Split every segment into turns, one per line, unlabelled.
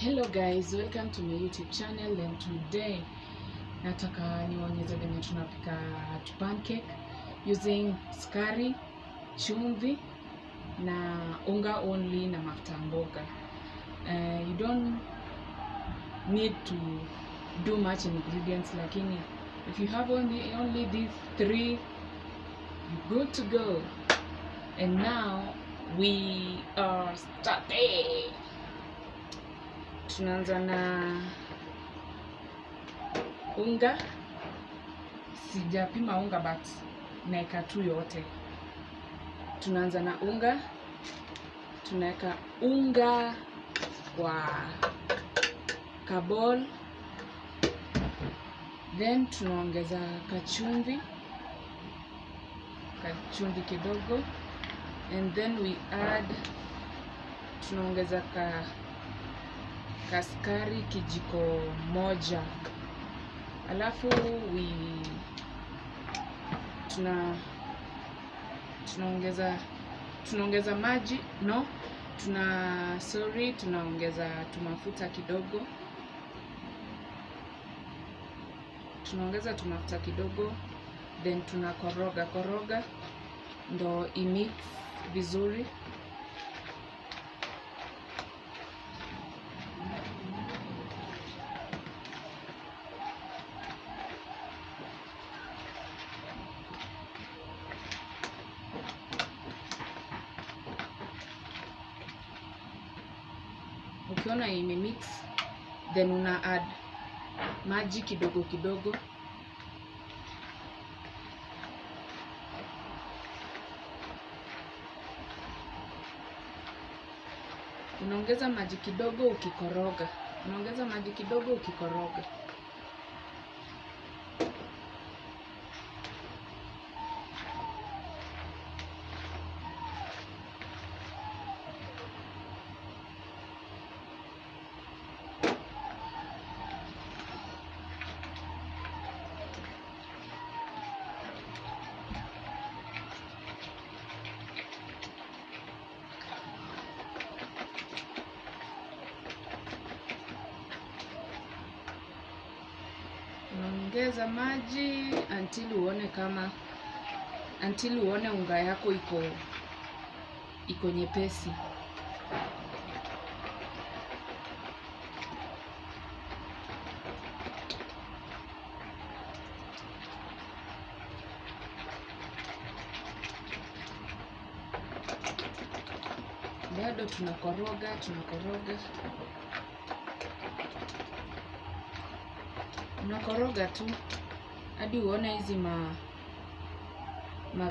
Hello guys, welcome to my YouTube channel. And today nataka niwaonyeshe venye tunapika pancake using sukari, chumvi na unga only na mafuta mboga. You don't need to do much ingredients, lakini if you have only these three, you're good to go. And now we are starting. Tunaanza na unga. Sijapima unga but naeka tu yote. Tunaanza na unga. Tunaeka unga kwa kabol. Then tunaongeza kachumvi kidogo. And then we add, tunaongeza kaskari kijiko moja. Alafu tunaongeza maji, tunaongeza tumafuta kidogo. Tunaongeza tumafuta kidogo, then tunakoroga ndo imix vizuri. Ukiona imemix, then una add maji kidogo kidogo. Unaongeza maji kidogo ukikoroga. Unaongeza maji until uone unga yako iko nyepesi. Bado tunakoroga unakoroga tu hadi uone hizi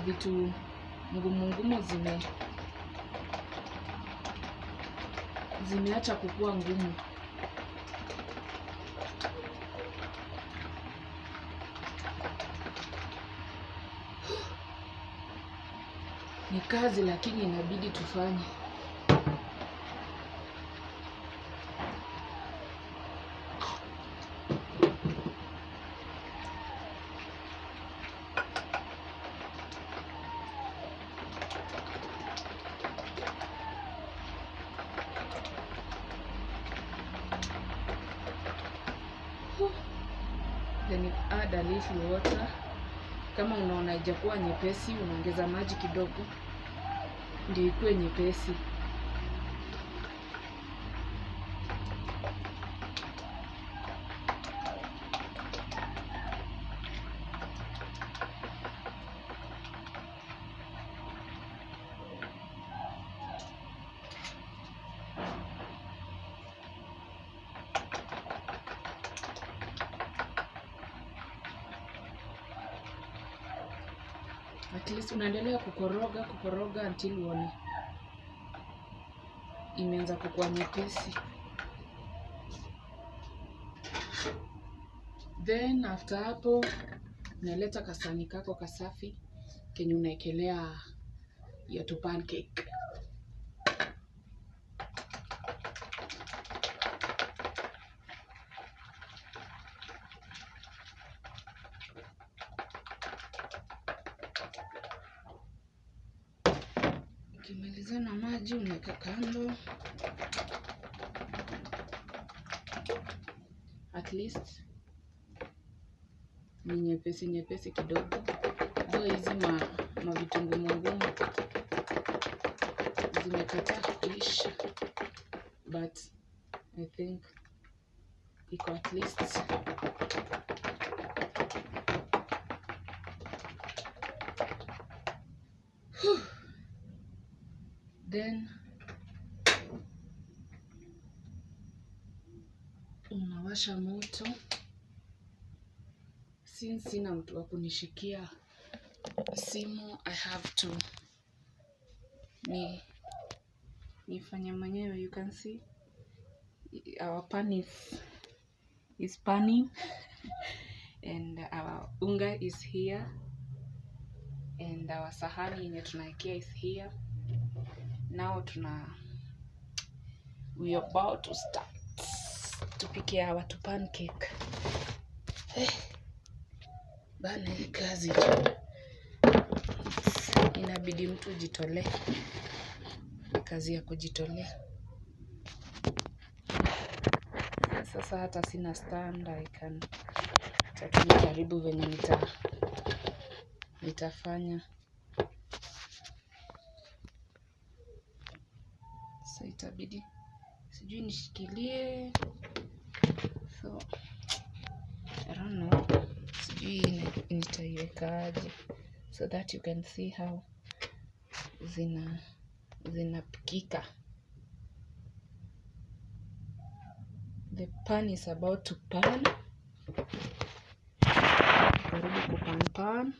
vitu ngumu zimeacha kukua ngumu. Ni kazi lakini inabidi tufanye. Then you add a little water. Kama unaona haijakuwa nyepesi, unaongeza maji kidogo ndio ikuwe nyepesi. At least unaendelea kukoroga until uone imeanza kukua nyepesi. Then after hapo unaleta kasani kako kasafi kenye unaekelea ya pancake. Ukimaliza na maji unaweka kando. least ni nyepesi kidogo. Though hizi mavitu ngumu zimekataa kuisha, but I think iko at least. Then unawasha moto. Since sina mtu wa kunishikia simu, I have to nifanye mwenyewe. You can see our pan is panning and our unga is here and our sahani yenye tunaekea is here. Now we are about to start tupikie our pancake. Bana, hii kazi inabidi mtu jitolee. Kazi ya kujitolea. Sasa hata sina stand, karibu venye nitafanya. Sasa itabidi sijui nishikilie, so I don't know, sijui nitaiwekaje so that you can see how zinapikika. The pan is about to pan. Karibu kupan.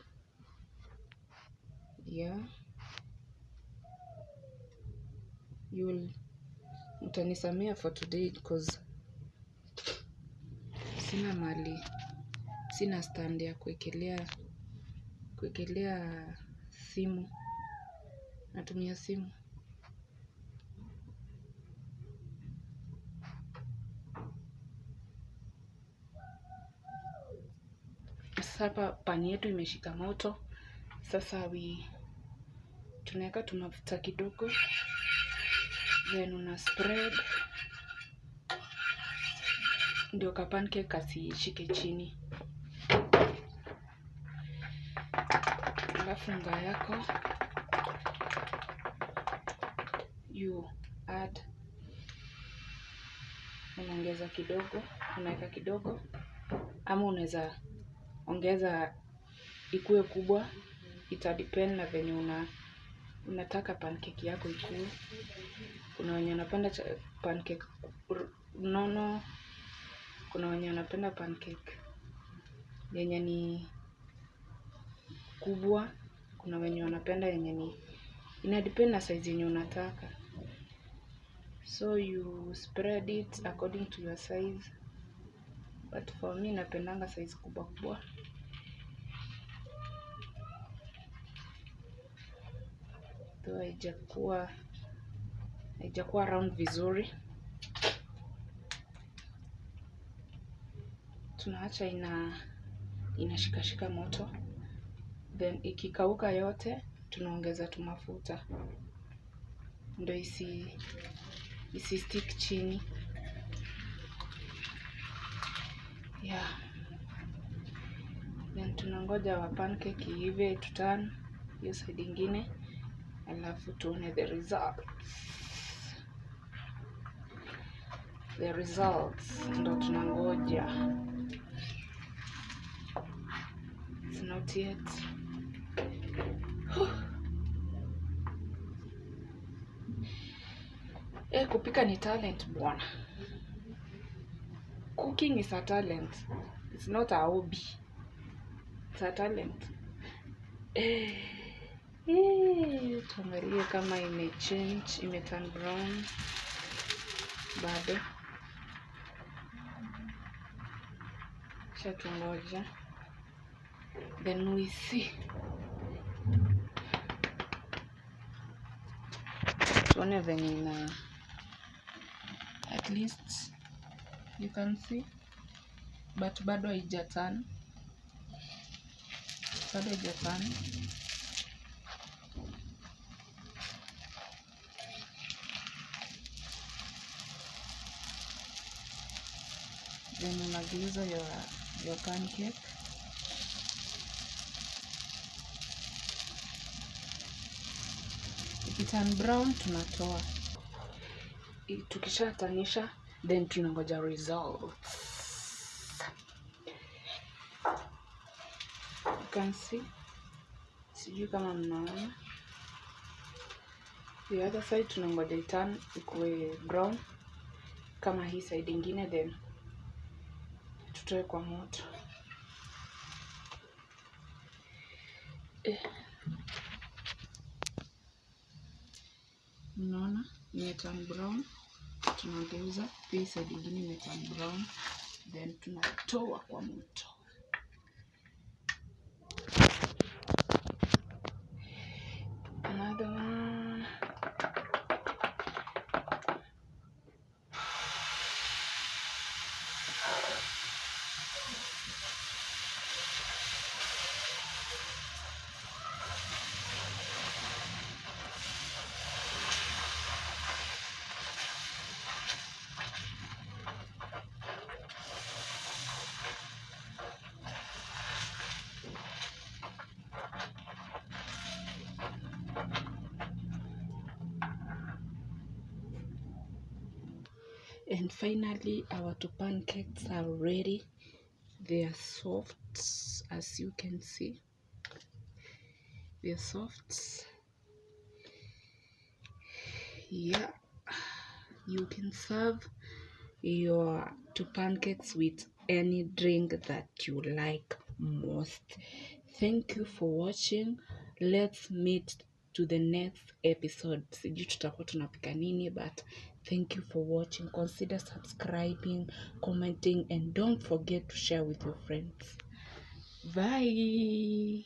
Yeah. Mtanisamea for today because sina stand ya kuekelea simu. Natumia simu. Sasa pani yetu imeshika moto. Sasa tunaweka tu mafuta kidogo, then una spread ndio ka pancake kasishike chini. Alafu unga yako you add, unaongeza kidogo, unaweka kidogo, ama unaweza ongeza ikue kubwa. Ita depend na venye unataka pancake yako ikue. Kuna wenye wanapenda pancake nono, kuna wenye wanapenda pancake yenye ni kubwa, kuna wenye wanapenda yenye ina depend na size yenye unataka. So you spread it according to your size, but for me napendanga size kubwa. So haijakuwa round vizuri. Tunaacha inashikashika moto, then ikikauka yote tunaongeza tu mafuta ndio isi stick chini. Yeah. Then tunangoja wa pancake iive tuturn hiyo side ingine, alafu tuone the results ndo tunangoja. It's not yet. Kupika ni talent bwana. Cooking is a talent. It's not a hobby. It's a talent. Tuangalie kama imeturn brown. Bado. Tungoja. Then we see. Tuone venye at least you can see, but bado haijatan. Then unageuza your pancake. Ikiturn brown tunatoa. Tukishatanisha then tunangoja results. You can see. Sijui kama mnaona. The other side tunangoja iturn ikuwe brown kama hii side ingine, then tutoe kwa moto. Unaona imeturn brown, tunageuza hii side ingine imeturn brown, then tunatoa kwa moto. Another one. And finally, our two pancakes are ready. They are soft, as you can see. They are soft. Yeah, you can serve your two pancakes with any drink that you like most. Thank you for watching. Let's meet to the next episode. Sijui tutakuwa tunapika nini, but thank you for watching. Consider subscribing, commenting, and don't forget to share with your friends. Bye.